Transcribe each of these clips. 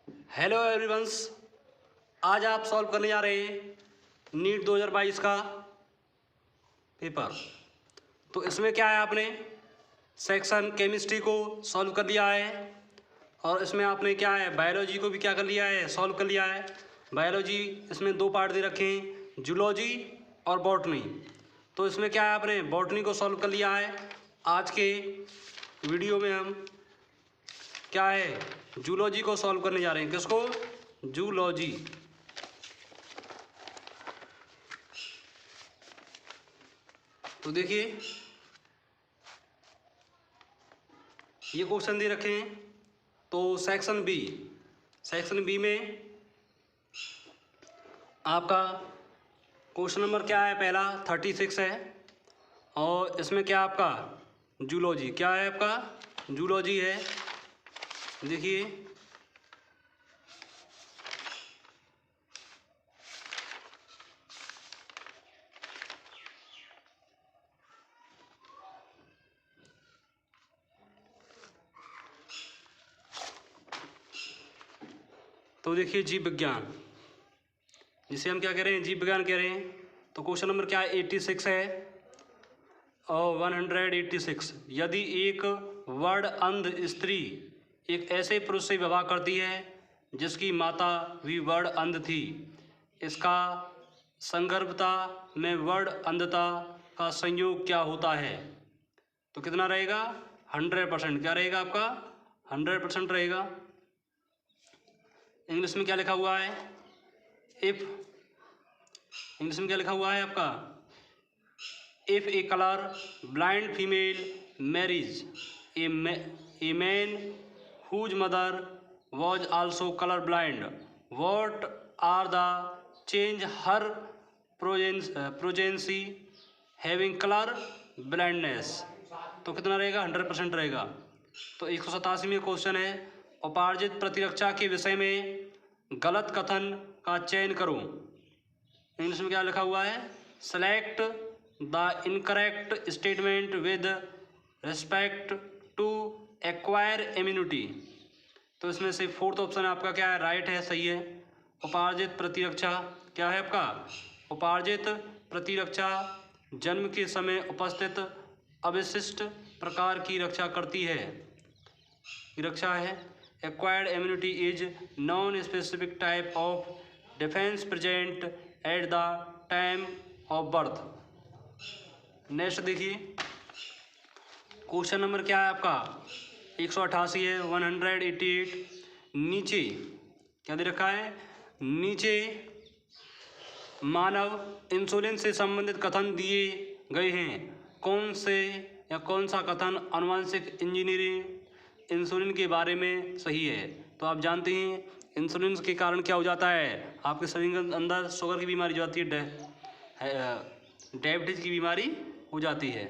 Hello everyone's, आज आप solve करने जा रहे हैं नीट 2022 का पेपर। तो इसमें क्या है, आपने सेक्शन केमिस्ट्री को सॉल्व कर लिया है और इसमें आपने क्या है बायोलॉजी को भी क्या कर लिया है, सॉल्व कर लिया है। बायोलॉजी इसमें दो पार्ट दे रखे हैं, जूलॉजी और बॉटनी। तो इसमें क्या है, आपने बॉटनी को सॉल्व कर लिया है। आज के वीडियो में हम क्या है जूलॉजी को सॉल्व करने जा रहे हैं। किसको? जूलॉजी। तो देखिए ये क्वेश्चन दे रखे हैं। तो सेक्शन बी में आपका क्वेश्चन नंबर क्या है, पहला 36 है। और इसमें क्या आपका जूलॉजी, क्या है आपका जूलॉजी है। देखिए तो देखिए जीव विज्ञान, जिसे हम क्या कह रहे हैं, जीव विज्ञान कह रहे हैं। तो क्वेश्चन नंबर क्या है, 86 है और 186। यदि एक वर्ण अंध स्त्री एक ऐसे पुरुष से विवाह करती है जिसकी माता भी वर्ण अंध थी, इसका संगर्भता में वर्ण अंधता का संयोग क्या होता है? तो कितना रहेगा? 100%। क्या रहेगा आपका? 100% रहेगा। इंग्लिश में क्या लिखा हुआ है? इंग्लिश में क्या लिखा हुआ है आपका? If A colour blind female marriage a man whose mother was also color blind, what are the change her progeny having color blindness? तो कितना रहेगा? 100% रहेगा। तो 187 में क्वेश्चन है, उपार्जित प्रतिरक्षा के विषय में गलत कथन का चयन करो। इंग्लिश में क्या लिखा हुआ है? Select the incorrect statement with respect to acquire immunity. तो इसमें से फोर्थ ऑप्शन आपका क्या है? राइट है, सही है। उपार्जित प्रतिरक्षा क्या है आपका? उपार्जित प्रतिरक्षा जन्म के समय उपस्थित अविशिष्ट प्रकार की रक्षा करती है, रक्षा है। Acquired immunity is non specific type of defence present at the time of birth. Next देखिए क्वेश्चन नंबर क्या है आपका? 188 है, 188। नीचे क्या दे रखा है? नीचे मानव इंसुलिन से संबंधित कथन दिए गए हैं, कौन से या कौन सा कथन आनुवंशिक इंजीनियरिंग इंसुलिन के बारे में सही है? तो आप जानते हैं इंसुलिन के कारण क्या हो जाता है, आपके शरीर के अंदर शुगर की बीमारी जो आती है, डायबिटीज की बीमारी हो जाती है।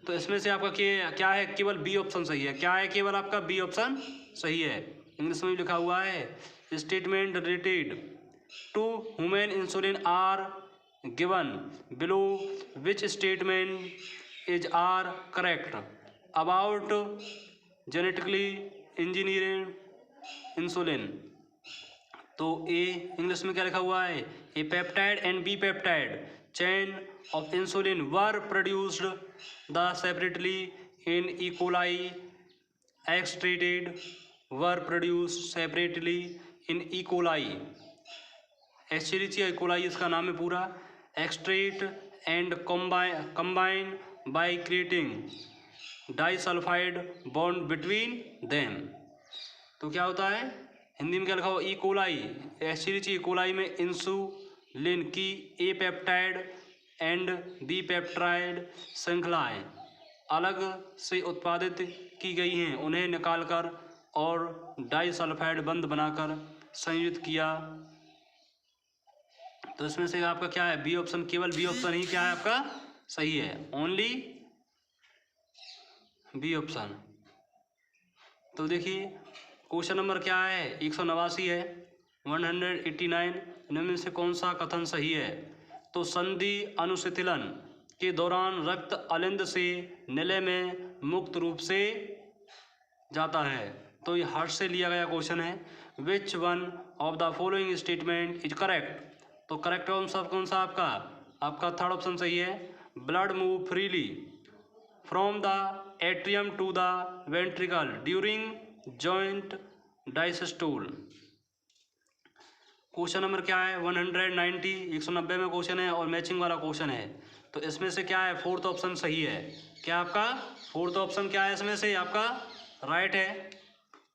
तो इसमें से आपका क्या है? केवल बी ऑप्शन सही है। क्या है? केवल आपका बी ऑप्शन सही है। इंग्लिश में लिखा हुआ है statement related to human insulin are given below, which statement is are correct about genetically engineering insulin? तो ए इंग्लिश में क्या लिखा हुआ है? A peptide and B peptide chain of insulin were produced the separately in E. coli, extracted were produced separately in E. coli, Escherichia coli इसका नाम है पूरा। extract and combine by creating disulfide bond between them। तो क्या होता है हिंदी में क्या लिखा हुआ? ई कोलाई, एस्चेरिचिया कोलाई में इंसुलिन की ए पेप्टाइड एंड बी पेप्टाइड श्रृंखलाएं अलग से उत्पादित की गई हैं, उन्हें निकालकर और डाइसल्फाइड बंध बनाकर संयुक्त किया। तो इसमें से आपका क्या है? बी ऑप्शन, केवल बी ऑप्शन ही क्या है आपका सही है, ओनली बी ऑप्शन। तो देखिए क्वेश्चन नंबर क्या है? 189 है, 189। इनमें से कौन सा कथन सही है? तो संधि अनुशिथिलन के दौरान रक्त अलिंद से निलय में मुक्त रूप से जाता है। तो ये हार्ट से लिया गया क्वेश्चन है। Which one of the following statement is correct. तो करेक्ट कौन सा आपका थर्ड ऑप्शन सही है। Blood move freely from the atrium to the ventricle during joint diastole. Question number क्या है 190, 190 में क्वेश्चन है और मैचिंग वाला क्वेश्चन है। तो इसमें से क्या है, फोर्थ ऑप्शन सही है। क्या आपका फोर्थ ऑप्शन क्या है, इसमें से आपका राइट है।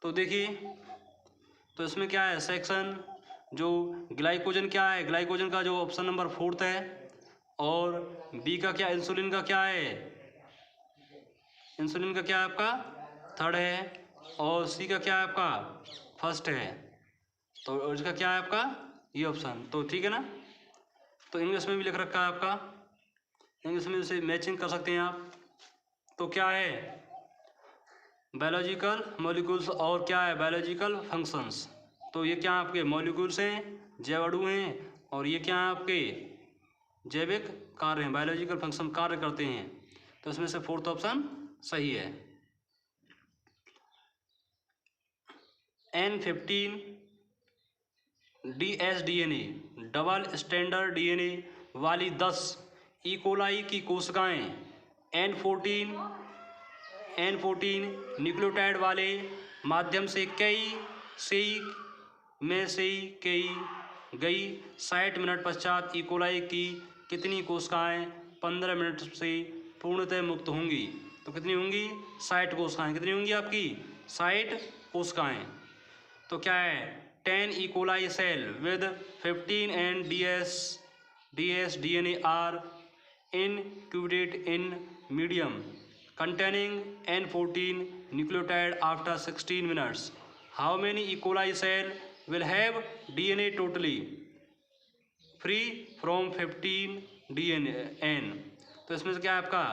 तो देखिए, तो इसमें क्या है, सेक्शन जो ग्लाइकोजन क्या है, ग्लाइकोजन का जो ऑप्शन नंबर फोर्थ है, और बी का क्या, इंसुलिन का क्या है, इंसुलिन का क्या है आपका थर्ड है, और सी का क्या है आपका फर्स्ट है। तो इसका क्या है आपका ये ऑप्शन। तो ठीक है ना। तो इंग्लिश में भी लिख रखा है आपका, इंग्लिश में से मैचिंग कर सकते हैं आप। तो क्या है, बायोलॉजिकल मॉलिक्यूल्स और क्या है बायोलॉजिकल फंक्शंस। तो ये क्या आपके मॉलिक्यूल्स हैं, जैव अणु हैं, और ये क्या है आपके जैविक कार्य हैं, बायोलॉजिकल फंक्शन कार्य करते हैं। तो इसमें से फोर्थ ऑप्शन सही है। N15 dsDNA double standard DNA वाली 10 ई कोलाई की कोशिकाएं N14 न्यूक्लियोटाइड वाले माध्यम से कई गई 60 मिनट पश्चात ई कोलाई की कितनी कोशिकाएं 15 मिनट से पूर्णतः मुक्त होंगी। तो कितनी होंगी 60 कोशिकाएं। कितनी होंगी आपकी 60 कोशिकाएं। तो क्या है 10 E coli cell with 15 and ds DNA are incubated in medium containing N14 nucleotide after 16 minutes. How many E. coli cell will have DNA totally free from 15 DNA? तो इसमें से क्या है आपका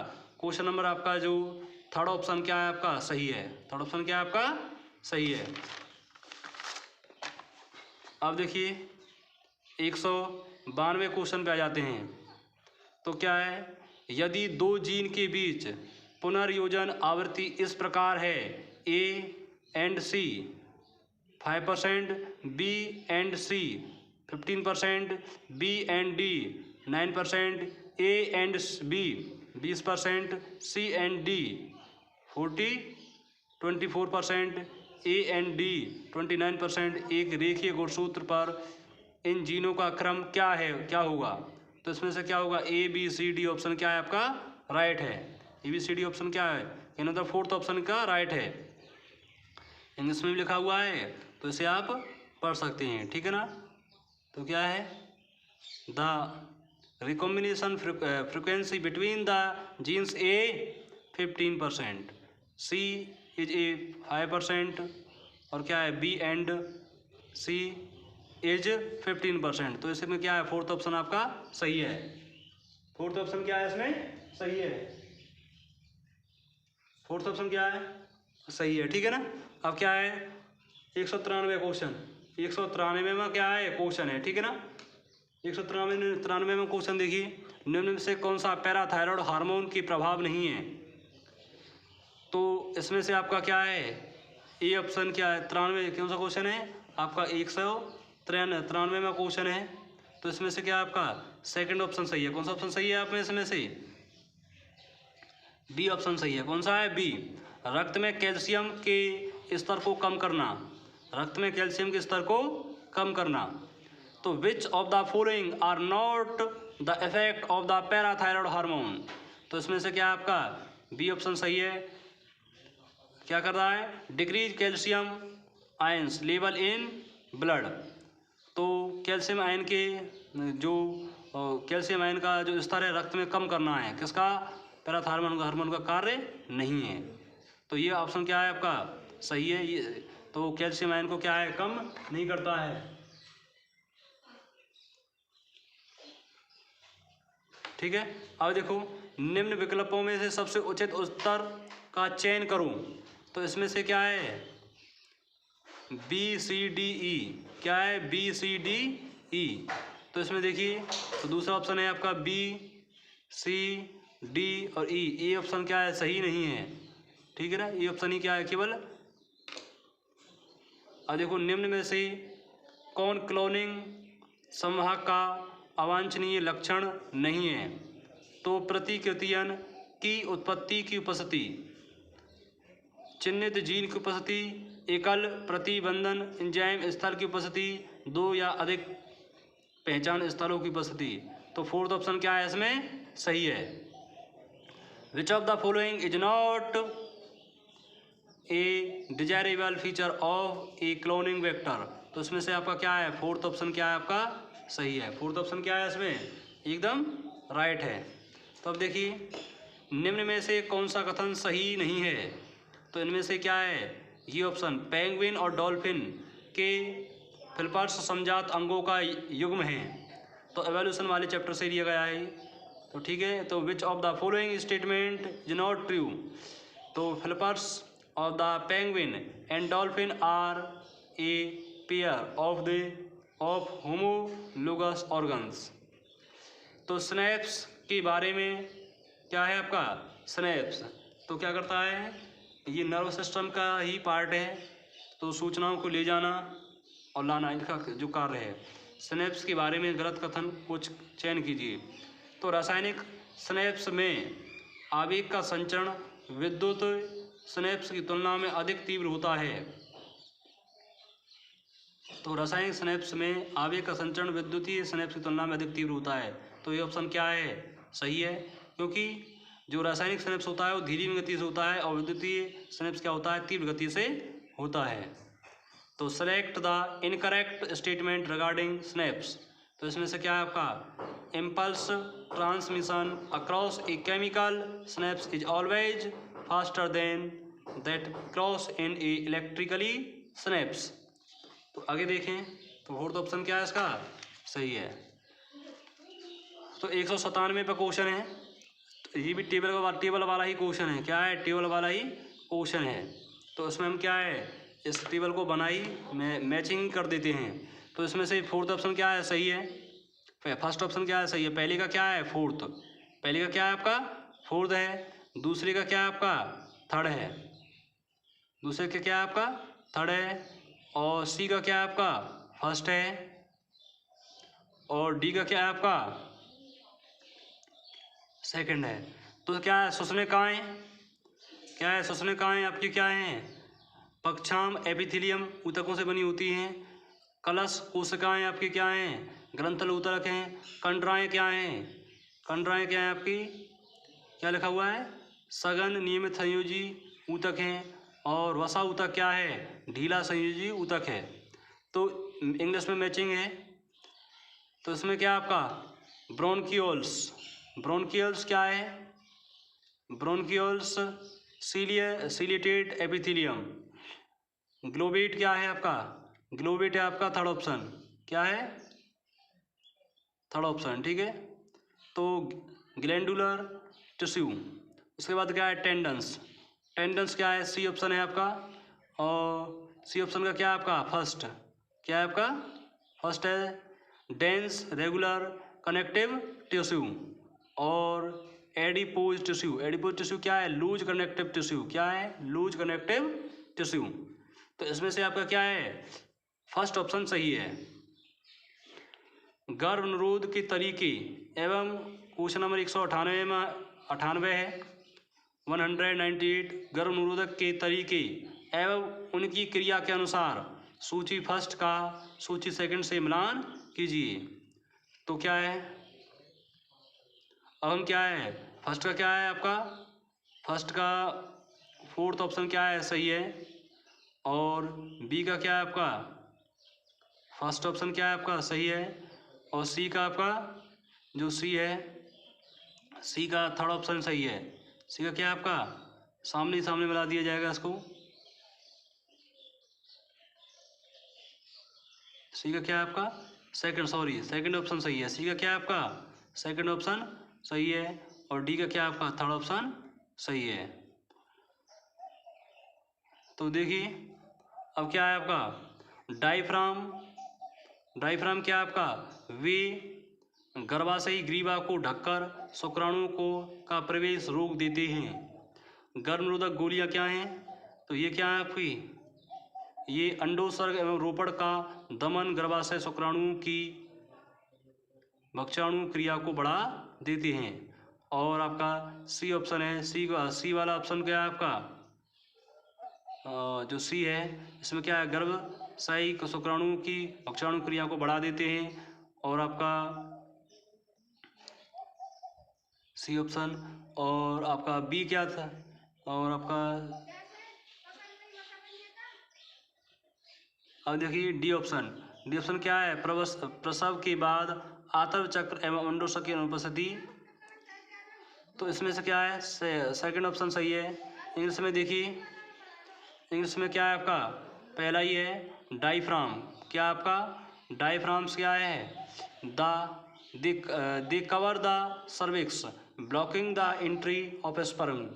क्वेश्चन नंबर आपका जो थर्ड ऑप्शन क्या है आपका सही है। थर्ड ऑप्शन क्या है आपका सही है। अब देखिए 192 क्वेश्चन पे आ जाते हैं। तो क्या है, यदि दो जीन के बीच पुनर्योजन आवृत्ति इस प्रकार है A and C 5%, B and C 15%, B and D 9%, A and B 20%, C and D 24%, A and D 29%। एक रेखीय गुणसूत्र पर इन जीनों का क्रम क्या है, क्या होगा। तो इसमें से क्या होगा ABCD ऑप्शन क्या है आपका राइट है। ABCD ऑप्शन क्या है, इन द फोर्थ ऑप्शन का राइट है। इंग्लिश में भी लिखा हुआ है तो इसे आप पढ़ सकते हैं, ठीक है ना। तो क्या है the recombination frequency between the genes A 15%, C is A 5%, और क्या है B एंड C इज 15%। तो इसमें क्या है फोर्थ ऑप्शन आपका सही है। फोर्थ ऑप्शन क्या है इसमें सही है। फोर्थ ऑप्शन क्या है सही है, ठीक है ना। अब क्या है 193 क्वेश्चन, 193 में क्या है क्वेश्चन है, ठीक है ना। 193 में क्वेश्चन देखिए, निम्न में से कौन सा पैराथायरॉयड हार्मोन की प्रभाव नहीं है। तो इसमें से आपका क्या है ए ऑप्शन क्या है 93 कौन सा क्वेश्चन है आपका 193 में क्वेश्चन है। तो इसमें से क्या आपका सेकंड ऑप्शन सही है। कौन सा ऑप्शन सही है आप में इसमें से बी ऑप्शन सही है। कौन सा है बी, रक्त में कैल्शियम के स्तर को कम करना, रक्त में कैल्शियम के स्तर को कम करना। तो which of the following are not the effect of the parathyroid hormone. तो इसमें से क्या आपका बी ऑप्शन सही है। क्या कर रहा है decrease calcium ions level in blood. तो कैल्शियम आयन के जो कैल्शियम आयन का जो स्तर है रक्त में कम करना है, किसका पैराथायरॉयड हार्मोन का कार्य नहीं है। तो ये ऑप्शन क्या है आपका सही है। ये तो कैल्शियम आयन को क्या है कम नहीं करता है, ठीक है। अब देखो निम्न विकल्पों में से सबसे उचित उत्तर का चयन करूं। तो इसमें से क्या है BCDE, क्या है BCDE। तो इसमें देखिए तो दूसरा ऑप्शन है आपका BCD और E। ऑप्शन क्या है सही नहीं है, ठीक है ना। ऑप्शन ही क्या है केवल अब देखो निम्न में से कौन क्लोनिंग संवाहक का अवांछनीय लक्षण नहीं है? तो प्रतिकृतियन की उत्पत्ति की उपस्थिति, चिन्हित जीन की उपस्थिति, एकल प्रतिबंधन एंजाइम स्थल की उपस्थिति, 2 या अधिक पहचान स्थलों की उपस्थिति। तो फोर्थ ऑप्शन क्या है इसमें सही है। विच of the following is not a desirable feature of A cloning vector? तो इसमें से आपका क्या है, फोर्थ ऑप्शन क्या है आपका सही है। फोर्थ ऑप्शन क्या है इसमें एकदम राइट है। तो अब देखिए निम्न में से कौन सा कथन सही नहीं है? तो इनमें से क्या है, ये ऑप्शन पेंगुइन और डॉल्फिन के फिलिपर्स समजात अंगों का युग्म है। तो एवोल्यूशन वाले चैप्टर से लिया गया है। तो ठीक है, तो which of the following statement is not true? तो flippers of the penguin and dolphin are a pair of homologous organs. तो स्नैप्स के बारे में क्या है आपका, स्नैप्स तो क्या करता है, ये नर्व सिस्टम का ही पार्ट है। तो सूचनाओं को ले जाना और लाना इनका जो कार्य है। स्नैप्स के बारे में गलत कथन कुछ चयन कीजिए। तो रासायनिक स्नैप्स में आवेग का संचरण विद्युत स्नैप्स की तुलना में अधिक तीव्र होता है। तो रासायनिक स्नैप्स में आवेग का संचरण विद्युतीय स्नैप्स की तुलना में अधिक तीव्र होता है। तो ये ऑप्शन क्या है सही है, क्योंकि जो रासायनिक स्नैप्स होता है वो धीमी गति से होता है और विद्युतीय स्नैप्स क्या होता है तीव्र गति से होता है। तो select the incorrect statement regarding snaps. तो इसमें से क्या है आपका, impulse transmission across a chemical snaps is always faster than that cross in A electrically snaps. तो आगे देखें तो फोर्थ ऑप्शन क्या है इसका सही है। तो 197 पे क्वेश्चन है। तो ये भी टेबल वाला ही क्वेश्चन है। क्या है, टेबल वाला ही क्वेश्चन है। तो इसमें हम क्या है, इस टेबल को बनाई मैचिंग कर देते हैं। तो इसमें से फोर्थ ऑप्शन क्या है सही है, फर्स्ट ऑप्शन क्या है सही है, पहले का क्या है फोर्थ, पहले का क्या है आपका फोर्थ है, दूसरे का क्या है आपका थर्ड है, दूसरे का क्या है आपका थर्ड है, और सी का क्या है आपका फर्स्ट है, और डी का क्या है आपका सेकंड है। तो क्या है, श्वसनिकाएं क्या है, श्वसनिकाएं आपकी क्या हैं, पक्षाम एपिथेलियम ऊतकों से बनी होती हैं। कलश कोशिकाएं आपकी क्या हैं, ग्रंथल ऊतक हैं। कंडराएं क्या हैं, कंडराएं क्या हैं आपकी, क्या लिखा हुआ है सघन नियमित संयोजी ऊतक हैं। और वसा ऊतक क्या है, ढीला संयोजी ऊतक है। तो इंग्लिश में मैचिंग है। तो इसमें क्या आपका ब्रोंकियोल्स, ब्रोंकियल्स क्या है, ब्रोंकियोल्स सीलिएटेड एपिथेलियम। ग्लोबेट क्या है आपका, ग्लोबेट है आपका थर्ड ऑप्शन, क्या है थर्ड ऑप्शन, ठीक है। तो ग्लैंडुलर टिश्यू, उसके बाद क्या है टेंडन्स, टेंडन्स क्या है सी ऑप्शन है आपका, और सी ऑप्शन का क्या है आपका फर्स्ट, क्या है आपका फर्स्ट है डेंस रेगुलर कनेक्टिव टिश्यू। और एडिपोज टिश्यू, एडिपोज टिश्यू क्या है लूज कनेक्टिव टिश्यू, क्या है लूज कनेक्टिव टिश्यू। तो इसमें से आपका क्या है फर्स्ट ऑप्शन सही है। गर्भ निरोध के तरीके एवं क्वेश्चन नंबर 198 में 98 है 198 गर्भ निरोधक के तरीके एवं उनकी क्रिया के अनुसार सूची फर्स्ट का सूची सेकंड से मिलान कीजिए। तो क्या है, अब हम क्या है फर्स्ट का क्या है आपका, फर्स्ट का फोर्थ ऑप्शन क्या है सही है, और बी का क्या है आपका फर्स्ट ऑप्शन क्या है आपका सही है, और सी का आपका जो सी है सी का थर्ड ऑप्शन सही है। सी का क्या है आपका सामने सामने मिला दिया जाएगा इसको, सी का क्या है आपका सेकंड ऑप्शन सही है। सी का क्या है आपका सेकंड ऑप्शन सही है, और डी का क्या है आपका थर्ड ऑप्शन सही है। तो देखिए अब क्या है आपका डायफ्राम, डायफ्राम क्या है आपका वे गर्भाशयी ग्रीवा को ढककर शुक्राणुओं को का प्रवेश रोक देते हैं। गर्भ निरोधक गोलियां क्या हैं, तो ये क्या है आपकी ये अंडोत्सर्ग एवं रोपण का दमन गर्भाशय शुक्राणु की भक्षाणु क्रिया को बढ़ा देते हैं। और आपका सी ऑप्शन है, सी वाला ऑप्शन क्या है आपका, जो सी है इसमें क्या है, गर्भाशयिक शुक्राणु की भक्षाणु क्रिया को बढ़ा देते हैं। और आपका सी ऑप्शन। और आपका बी क्या था, और आपका अब देखिए डी ऑप्शन। डी ऑप्शन क्या है, प्रसव के बाद आतव चक्र एवं अंडोत्सर्ग की अनुपस्थिति। तो इसमें से क्या है, सेकंड ऑप्शन सही है। इंग्लिश में देखिए, इंग्लिश में क्या है आपका, पहला ही है डायफ्राम। क्या आपका डायफ्राम्स क्या है, they cover the cervix blocking the entry of sperm.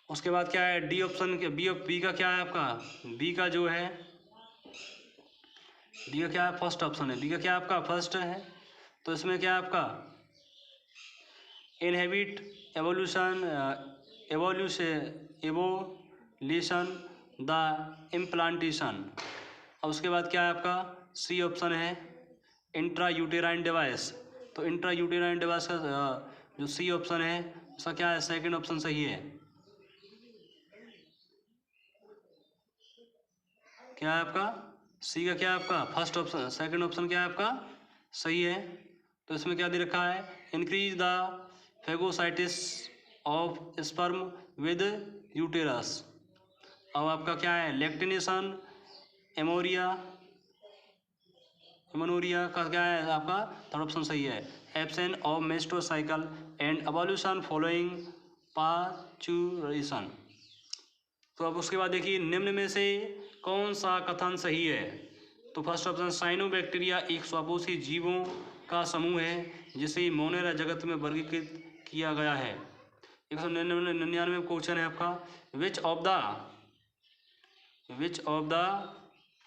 उसके बाद क्या है डी ऑप्शन, बी का क्या है आपका, बी का जो है, बी का क्या है, फर्स्ट ऑप्शन है, बी का क्या आपका फर्स्ट है। तो इसमें क्या है आपका इनहेबिट एवोल्यूशन द इम्प्लांटेशन। और उसके बाद क्या है आपका सी ऑप्शन है इंट्रा यूटेराइन डिवाइस। तो इंट्रा यूटेराइन डिवाइस का जो सी ऑप्शन है उसका क्या है, सेकंड ऑप्शन सही है। क्या है आपका सी का क्या है आपका फर्स्ट ऑप्शन, सेकंड ऑप्शन क्या है आपका सही है। तो इसमें क्या दे रखा है, increase the phagocytosis of sperm with uterus. अब आपका क्या है लैक्टिनेशन एमोनोरिया का क्या है आपका थर्ड ऑप्शन सही है। Absence of menstrual cycle and evolution following parturition. तो अब उसके बाद देखिए निम्न में से कौन सा कथन सही है। तो फर्स्ट ऑप्शन साइनोबैक्टीरिया एक स्वापोषी जीवों का समूह है जिसे मोनेरा जगत में वर्गीकृत किया गया है। 199 क्वेश्चन है आपका, which of the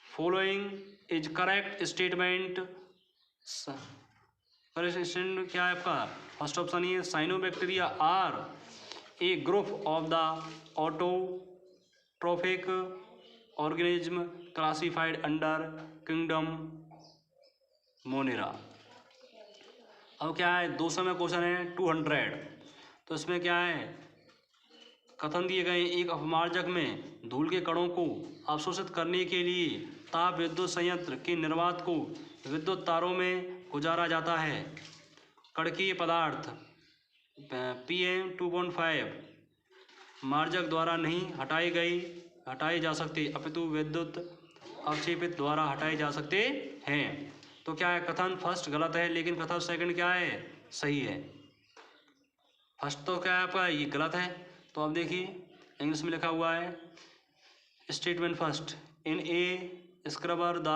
following is correct statement. Correct statement क्या है आपका, फर्स्ट ऑप्शन ही है cyanobacteria are a group of the autotrophic organism classified under kingdom Monera. अब क्या है 200 में क्वेश्चन है 200। तो इसमें क्या है कथन दिए गए, एक अपमार्जक में धूल के कणों को अवशोषित करने के लिए ताप विद्युत संयंत्र के निर्वात को विद्युत तारों में गुजारा जाता है। कणकीय पदार्थ PM 2.5 मार्जक द्वारा नहीं हटाए जा सकते अपितु विद्युत अवक्षेपित द्वारा हटाए जा सकते हैं। तो क्या है कथन फर्स्ट गलत है, लेकिन कथन सेकंड क्या है सही है। फर्स्ट तो क्या है आपका ये गलत है। तो अब देखिए इंग्लिश में लिखा हुआ है statement first, in A scrubber the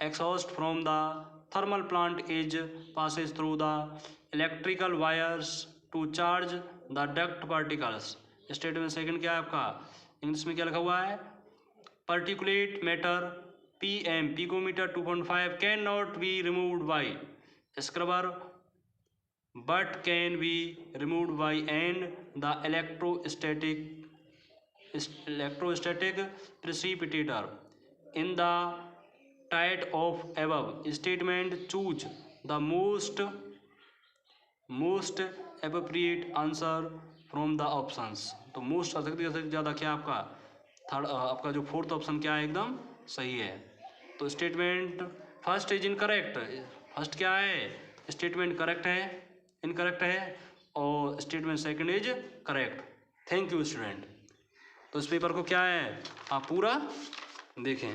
exhaust from the thermal plant is passes through the electrical wires to charge the duct particles। Statement second क्या है आपका, इंग्लिश में क्या लिखा हुआ है, particulate matter PM picometer 2.5 cannot be removed by scrubber but can be removed by and the electrostatic precipitator in the light of above statement choose the most appropriate answer from the options। तो most अधिक से ज़्यादा क्या आपका third, आपका जो fourth option क्या है एकदम सही है। तो statement first is incorrect, first क्या है स्टेटमेंट करेक्ट है, इनकरेक्ट है, और statement second is correct. Thank you student. तो इस पेपर को क्या है आप पूरा देखें।